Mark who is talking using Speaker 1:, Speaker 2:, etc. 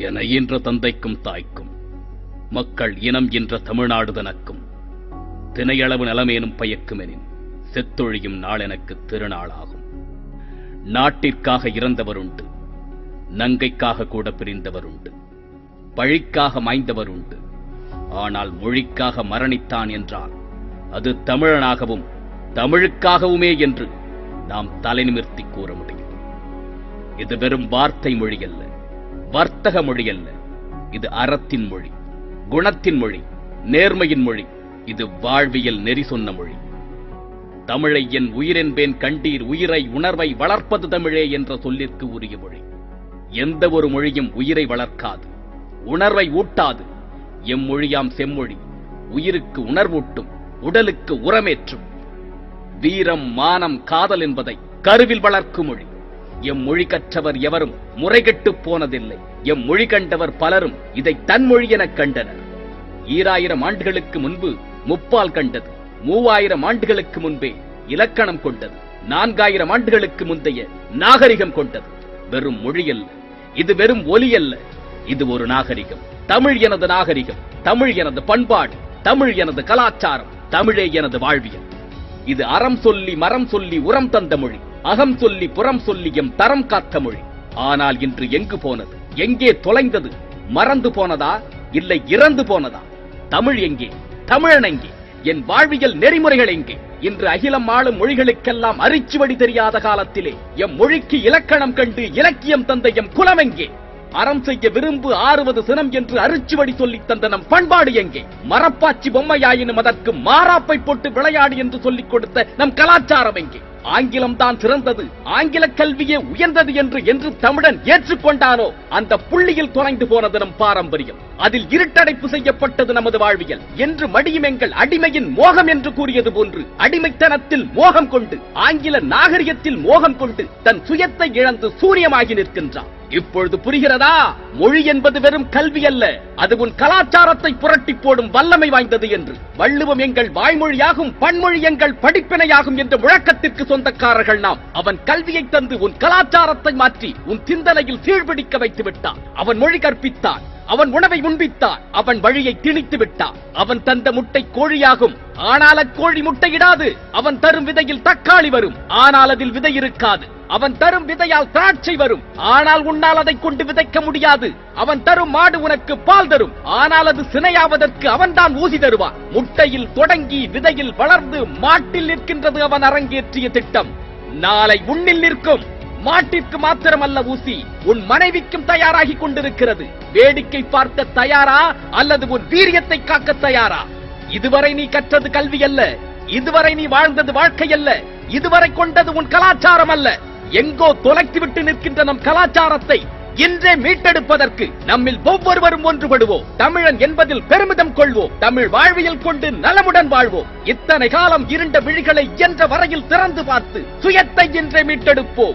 Speaker 1: என ஈன்ற தந்தைக்கும் தாய்க்கும், மக்கள் இனம் என்ற தமிழ்நாடு தனக்கும், தினையளவு நலமேனும் பயக்குமெனின் செத்தொழியும் நாள் எனக்கு திருநாளாகும். நாட்டிற்காக இறந்தவருண்டு, நங்கைக்காக கூட பிரிந்தவருண்டு, பழிக்காக மாய்ந்தவருண்டு. ஆனால் மொழிக்காக மரணித்தான் என்றால் அது தமிழனாகவும் தமிழுக்காகவுமே என்று நாம் தலைநிமிர்த்தி கூற முடியும். இது வெறும் வார்த்தை மொழி அல்ல, வர்த்தக மொழி அல்ல. இது அறத்தின் மொழி, குணத்தின் மொழி, நேர்மையின் மொழி. இது வாழ்வியல் நெறி சொன்ன மொழி. தமிழை என் உயிரென்பேன் கண்டீர், உயிரை உணர்வை வளர்ப்பது தமிழே என்ற சொல்லிற்கு உரிய மொழி. எந்த ஒரு மொழியும் உயிரை வளர்க்காது, உணர்வை ஊட்டாது. எம்மொழியாம் செம்மொழி உயிருக்கு உணர்வூட்டும், உடலுக்கு உரமேற்றும். வீரம், மானம், காதல் என்பதை கருவில் வளர்க்கும் மொழி. எம் மொழி கற்றவர் எவரும் முறைகெட்டு போனதில்லை. எம் மொழி கண்டவர் பலரும் இதை தன் மொழி எனக் கண்டனர். 2000 ஆண்டுகளுக்கு முன்பு முப்பால் கண்டது, 3000 ஆண்டுகளுக்கு முன்பே இலக்கணம் கொண்டது, 4000 ஆண்டுகளுக்கு முந்தைய நாகரிகம் கொண்டது. வெறும் மொழி அல்ல, இது வெறும் ஒலி அல்ல, இது ஒரு நாகரிகம். தமிழ் எனது நாகரிகம், தமிழ் எனது பண்பாடு, தமிழ் எனது கலாச்சாரம், தமிழே எனது வாழ்வியல். இது அறம் சொல்லி மரம் சொல்லி உரம் தந்த மொழி, அகம் சொல்லி புறம் சொல்லி எம் தரம் காத்த மொழி. ஆனால் இன்று எங்கு போனது? எங்கே தொலைந்தது? மறந்து போனதா, இல்லை இறந்து போனதா? தமிழ் எங்கே? தமிழன் எங்கே? என் வாழ்வியல் நெறிமுறைகள் எங்கே? இன்று அகிலம் ஆளும் மொழிகளுக்கெல்லாம் அரிச்சுவடி தெரியாத காலத்திலே எம் மொழிக்கு இலக்கணம் கண்டு இலக்கியம் தந்த எம் குலம் எங்கே? அறம் செய்ய விரும்பு ஆறுவது சினம் என்று அரிச்சுவடி சொல்லி தந்த நம் பண்பாடு எங்கே? மரப்பாச்சி பொம்மையாயினும் அதற்கு மாறாப்பை போட்டு விளையாடு என்று சொல்லிக் கொடுத்த நம் கலாச்சாரம் எங்கே? ஆங்கிலம் தான் சிறந்தது, ஆங்கில கல்வியே உயர்ந்தது என்று தமிழன் ஏற்றுக்கொண்டானோ அந்த புள்ளியில் தொலைந்து போனது நம் பாரம்பரியம். அதில் இருட்டடைப்பு செய்யப்பட்டது நமது வாழ்வியல். என்று மடியும் எங்கள் அடிமையின் மோகம் என்று கூறியது போன்று அடிமைத்தனத்தில் மோகம் கொண்டு, ஆங்கில நாகரிகத்தில் மோகம் கொண்டு தன் சுயத்தை இழந்து சூரியமாகி நிற்கின்றான். இப்பொழுது புரிகிறதா? மொழி என்பது வெறும் கல்வி அல்ல, அது உன் கலாச்சாரத்தை புரட்டி போடும் வல்லமை வாய்ந்தது என்று. வள்ளுவம் எங்கள் வாய்மொழியாகும், பன்மொழி எங்கள் படிப்பினையாகும் என்ற முழக்கத்திற்கு சொந்தக்காரர்கள் நாம். அவன் கல்வியை தந்து உன் கலாச்சாரத்தை மாற்றி உன் சிந்தனையில் சீழ்பிடிக்க வைத்து விட்டான். அவன் மொழி கற்பித்தான், அவன் உணவை உண்பித்தான், அவன் வழியை திணித்து விட்டான். அவன் தந்த முட்டை கோழியாகும், ஆனால் அக்கோழி முட்டையிடாது. அவன் தரும் விதையில் தக்காளி வரும், ஆனால் அதில் விதை இருக்காது. அவன் தரும் விதையால் திராட்சை வரும், ஆனால் உன்னால் அதை கொண்டு விதைக்க முடியாது. அவன் தரும் மாடு உனக்கு பால் தரும், ஆனால் அது சினையாவதற்கு அவன்தான் ஊசி தருவான். முட்டையில் தொடங்கி விதையில் வளர்ந்து மாட்டில் நிற்கின்றது அவன் அரங்கேற்றிய திட்டம். நாளை உன்னில் நிற்கும். மாட்டிற்கு மாத்திரமல்ல ஊசி, உன் மனைவிக்கும் தயாராகி கொண்டிருக்கிறது. வேடிக்கை பார்க்க தயாரா, அல்லது உன் வீரியத்தை காக்க தயாரா? இதுவரை நீ கற்றது கல்வி அல்ல, இதுவரை நீ வாழ்ந்தது வாழ்க்கை அல்ல, இதுவரை கொண்டது உன் கலாச்சாரம் அல்ல. எங்கோ தொலைத்துவிட்டு நிற்கின்ற நம் கலாச்சாரத்தை இன்றே மீட்டெடுப்பதற்கு நம்மில் ஒவ்வொருவரும் ஒன்றுபடுவோம். தமிழன் என்பதில் பெருமிதம் கொள்வோம். தமிழ் வாழ்வியல் கொண்டு நலமுடன் வாழ்வோம். இத்தனை காலம் இருண்ட விழிகளை இயன்ற வரையில் திறந்து பார்த்து சுயத்தை இன்றே மீட்டெடுப்போம்.